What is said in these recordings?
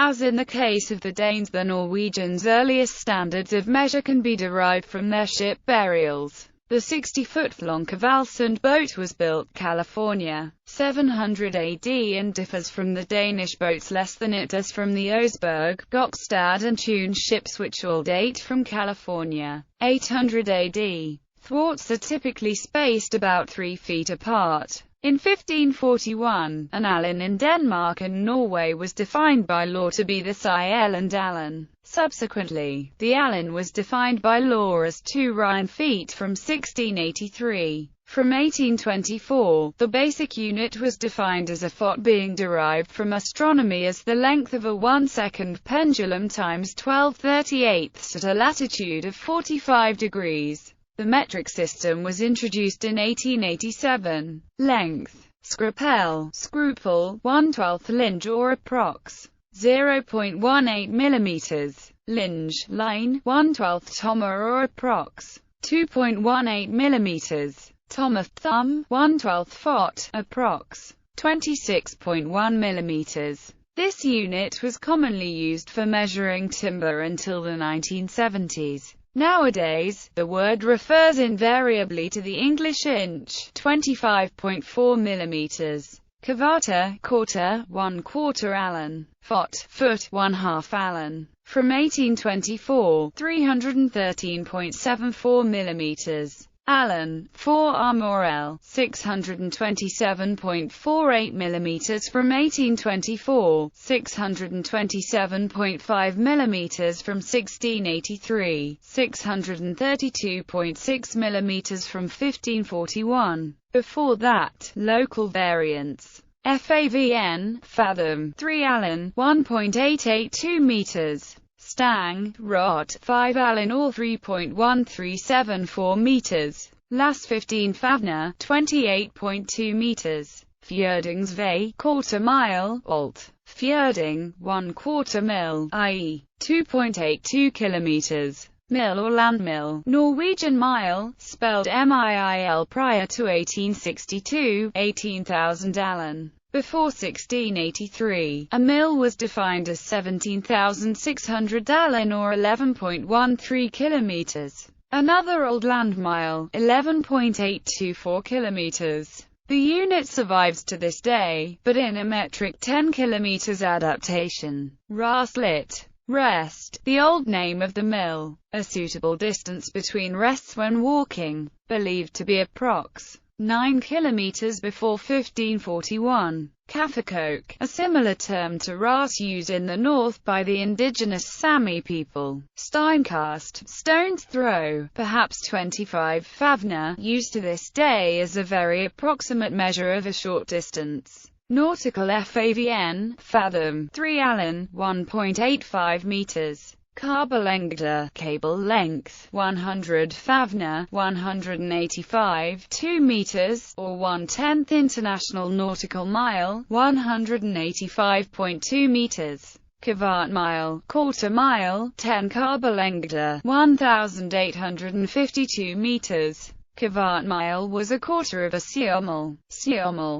As in the case of the Danes the Norwegians, earliest standards of measure can be derived from their ship burials. The 60-foot-long Kvalsund boat was built, California, 700 AD and differs from the Danish boats less than it does from the Oseberg, Gokstad and Thun ships, which all date from California, 800 AD. Thwarts are typically spaced about 3 feet apart. In 1541, an Allen in Denmark and Norway was defined by law to be the Island Allen. Subsequently, the Allen was defined by law as 2 Rhine feet from 1683. From 1824, the basic unit was defined as a fot, being derived from astronomy as the length of a 1-second pendulum times 12/38 at a latitude of 45 degrees. The metric system was introduced in 1887. Length. Scrupel, scruple, 1/12 linge or approx. 0.18 mm. Linge, line, 1/12 tomma or approx. 2.18 mm. Tomma, thumb, 1/12 fot, approx. 26.1 mm. This unit was commonly used for measuring timber until the 1970s. Nowadays, the word refers invariably to the English inch, 25.4 mm. Cavata, quarter, 1/4 Allen. Fot, foot, 1/2 Allen. From 1824, 313.74 mm. Allen, 4 or L, 627.48 mm. From 1824, 627.5 mm. From 1683, 632.6 mm. From 1541. Before that, local variants. FAVN, fathom, 3 Allen, 1.882 meters. Stang, rod, 5 Allen or 3.1374 meters. Las 15 Favner, 28.2 meters. Fjordingsvej, quarter mile, alt. Fjording, 1/4 mil, i.e., 2.82 kilometers. Mill or landmill, Norwegian mile, spelled MIIL. Prior to 1862, 18,000 Allen. Before 1683, a mill was defined as 17,600 Allen or 11.13 kilometers. Another old land mile, 11.824 kilometers. The unit survives to this day, but in a metric 10 kilometers adaptation. Rastlit, rest, the old name of the mill. A suitable distance between rests when walking, believed to be approx. 9 kilometers before 1541. Kaffekok, a similar term to ras used in the north by the indigenous Sami people. Steinkast, stone's throw, perhaps 25 Favner, used to this day as a very approximate measure of a short distance. Nautical FAVN, fathom, 3 Allen, 1.85 meters. Kabelengde, cable length, 100 Favner, 185, 2 meters, or 1/10 International Nautical Mile, 185.2 meters. Kivar Mile, quarter mile, 10 Kabelengde, 1,852 meters. Kivar Mile was a quarter of a sea-mile,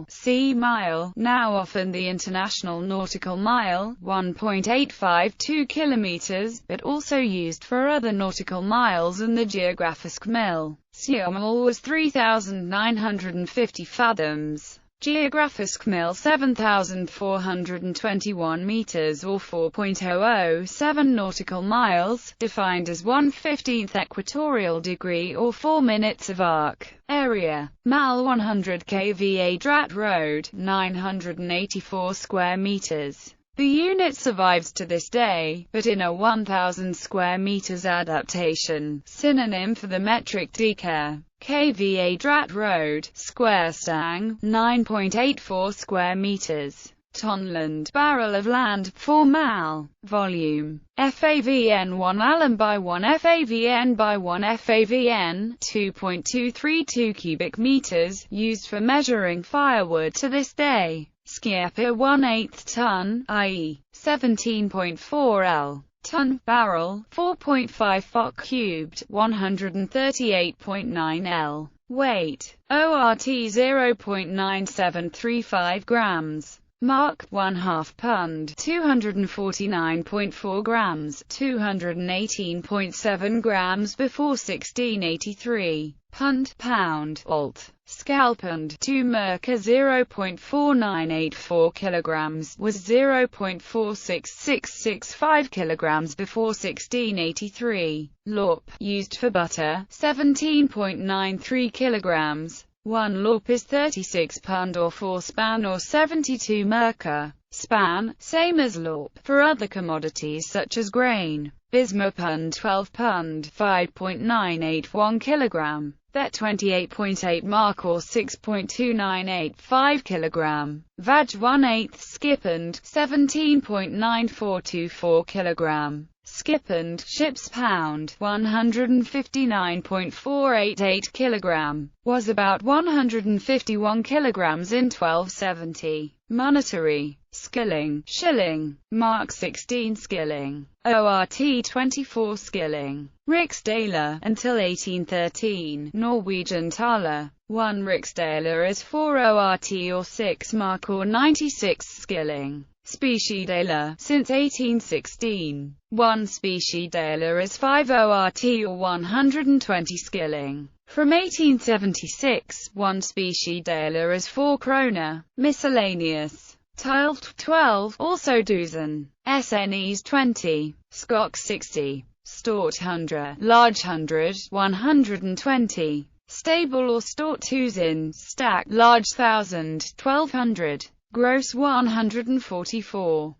sea mile, now often the International Nautical Mile, 1.852 kilometers, but also used for other nautical miles, and the Geografisk mil. Sea-mile was 3,950 fathoms. Geografisk mil 7,421 meters or 4.007 nautical miles, defined as 1/15th equatorial degree or 4 minutes of arc. Area. Mal 100 kva Drat Road, 984 square meters. The unit survives to this day, but in a 1,000 square meters adaptation, synonym for the metric dekar. kva Drat Road, square stang, 9.84 square meters. Tonland, barrel of land, 4 mal. Volume. FAVN 1 Allen by 1 FAVN by 1 FAVN, 2.232 cubic meters, used for measuring firewood to this day. Skiepa 1/8 ton, i.e., 17.4 L. Ton, barrel, 4.5 fot cubed, 138.9 L. Weight, ORT 0.9735 grams. Mark 1/2 pund, 249.4 grams, 218.7 grams before 1683. Pund, pound, alt. Scalpund, 2 merca 0.4984 kilograms, was 0.46665 kilograms before 1683. Lorp, used for butter, 17.93 kilograms. 1 lorp is 36 pund or 4 span or 72 merca. Span, same as lorp, for other commodities such as grain. Bismupund 12 pund, 5.981 kilogram. That 28.8 mark or 6.2985 kilogram. Vaj 1/8 skipund, 17.9424 kilogram. Skipund, ship's pound, 159.488 kilogram, was about 151 kilograms in 1270. Monetary. Skilling, shilling. Mark 16 skilling. ORT 24 skilling. Riksdaler, until 1813. Norwegian thaler. 1 riksdaler is 4 ORT or 6 mark or 96 skilling. Speciedaler, since 1816. 1 speciedaler is 5 ORT or 120 skilling. From 1876, 1 speciedaler is 4 krone. Miscellaneous. Tiled 12, also dozen. SNEs 20. Skok 60. Stort 100. Large 100, 120. Stable or stort tusen, stack, large 1000, 1200. Gross 144.